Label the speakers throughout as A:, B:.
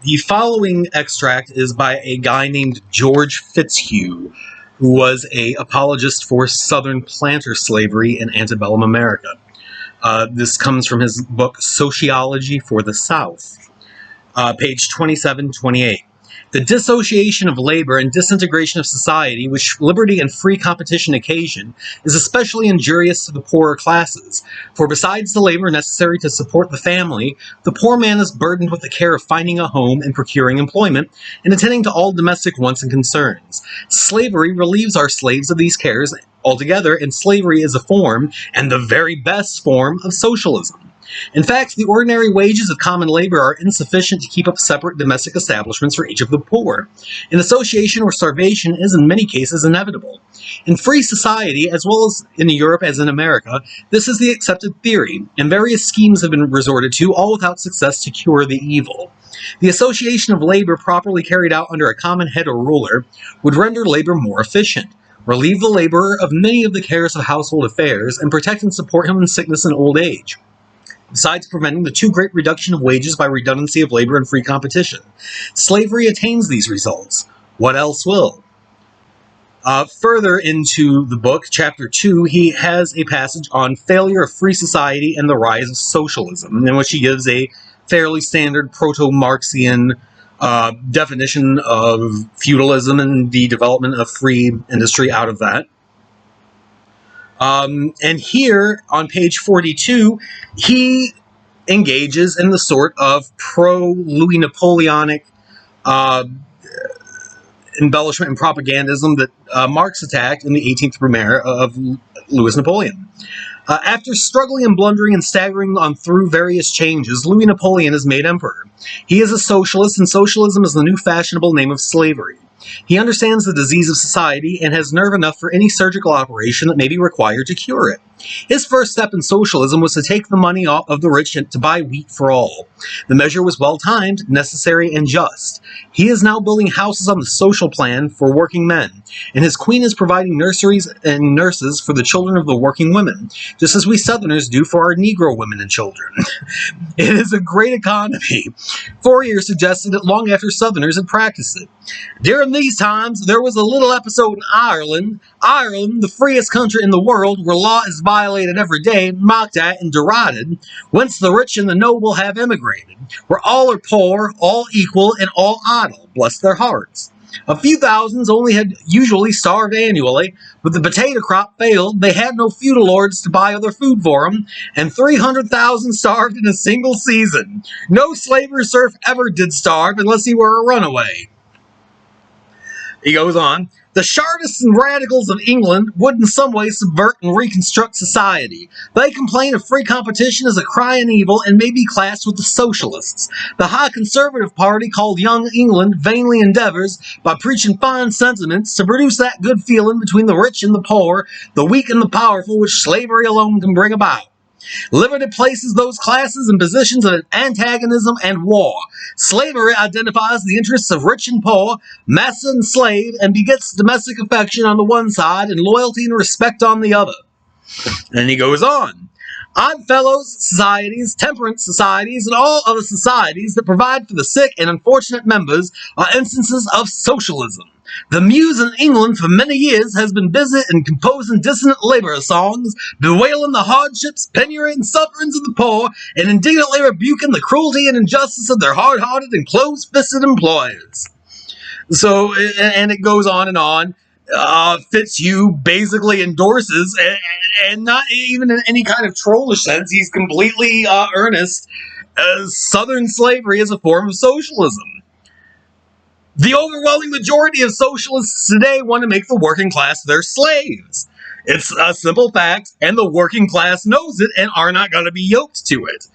A: The following extract is by a guy named George Fitzhugh, who was an apologist for Southern planter slavery in antebellum America. This comes from his book, Sociology for the South, page 27-28. The dissociation of labor and disintegration of society, which liberty and free competition occasion, is especially injurious to the poorer classes. For besides the labor necessary to support the family, the poor man is burdened with the care of finding a home and procuring employment, and attending to all domestic wants and concerns. Slavery relieves our slaves of these cares altogether, and slavery is a form, and the very best form, of socialism. In fact, the ordinary wages of common labor are insufficient to keep up separate domestic establishments for each of the poor, and association or starvation is in many cases inevitable. In free society, as well as in Europe as in America, this is the accepted theory, and various schemes have been resorted to, all without success, to cure the evil. The association of labor properly carried out under a common head or ruler would render labor more efficient, relieve the laborer of many of the cares of household affairs, and protect and support him in sickness and old age, besides preventing the too great reduction of wages by redundancy of labor and free competition. Slavery attains these results. What else will? Further into the book, chapter 2, he has a passage on failure of free society and the rise of socialism, in which he gives a fairly standard proto-Marxian definition of feudalism and the development of free industry out of that. And here, on page 42, he engages in the sort of pro-Louis Napoleonic embellishment and propagandism that Marx attacked in the 18th Brumaire of Louis Napoleon. After struggling and blundering and staggering on through various changes, Louis Napoleon is made emperor. He is a socialist, and socialism is the new fashionable name of slavery. He understands the disease of society and has nerve enough for any surgical operation that may be required to cure it. His first step in socialism was to take the money of the rich and to buy wheat for all. The measure was well-timed, necessary, and just. He is now building houses on the social plan for working men, and his queen is providing nurseries and nurses for the children of the working women, just as we Southerners do for our Negro women and children. It is a great economy. Fourier suggested it long after Southerners had practiced it. During these times, there was a little episode in Ireland, the freest country in the world, where law is violated every day, mocked at, and derided, whence the rich and the noble have emigrated, where all are poor, all equal, and all idle, bless their hearts. A few thousands only had usually starved annually, but the potato crop failed, they had no feudal lords to buy other food for them, and 300,000 starved in a single season. No slave or serf ever did starve unless he were a runaway. He goes on, the Chartists and Radicals of England would in some way subvert and reconstruct society. They complain of free competition as a crying evil and may be classed with the Socialists. The High Conservative Party, called Young England, vainly endeavors, by preaching fine sentiments, to produce that good feeling between the rich and the poor, the weak and the powerful, which slavery alone can bring about. Liberty places those classes in positions of antagonism and war. Slavery identifies the interests of rich and poor, master and slave, and begets domestic affection on the one side and loyalty and respect on the other. And he goes on. Odd fellows societies, temperance societies, and all other societies that provide for the sick and unfortunate members are instances of socialism. The Muse in England for many years has been busy in composing dissonant labor songs, bewailing the hardships, penury, and sufferings of the poor, and indignantly rebuking the cruelty and injustice of their hard-hearted and close-fisted employers. So, and it goes on and on. Fitzhugh basically endorses, and not even in any kind of trollish sense, he's completely earnest, Southern slavery is a form of socialism. The overwhelming majority of socialists today want to make the working class their slaves. It's a simple fact, and the working class knows it and are not going to be yoked to it.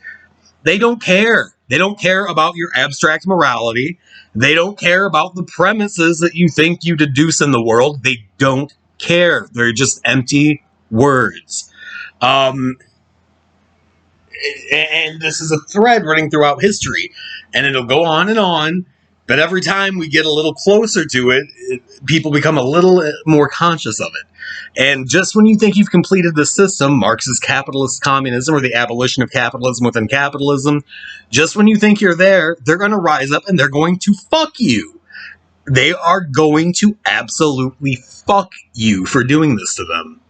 A: They don't care. They don't care about your abstract morality. They don't care about the premises that you think you deduce in the world. They don't care. They're just empty words. And this is a thread running throughout history, and it'll go on and on. But every time we get a little closer to it, people become a little more conscious of it. And just when you think you've completed the system, Marx's capitalist communism or the abolition of capitalism within capitalism, just when you think you're there, they're going to rise up and they're going to fuck you. They are going to absolutely fuck you for doing this to them.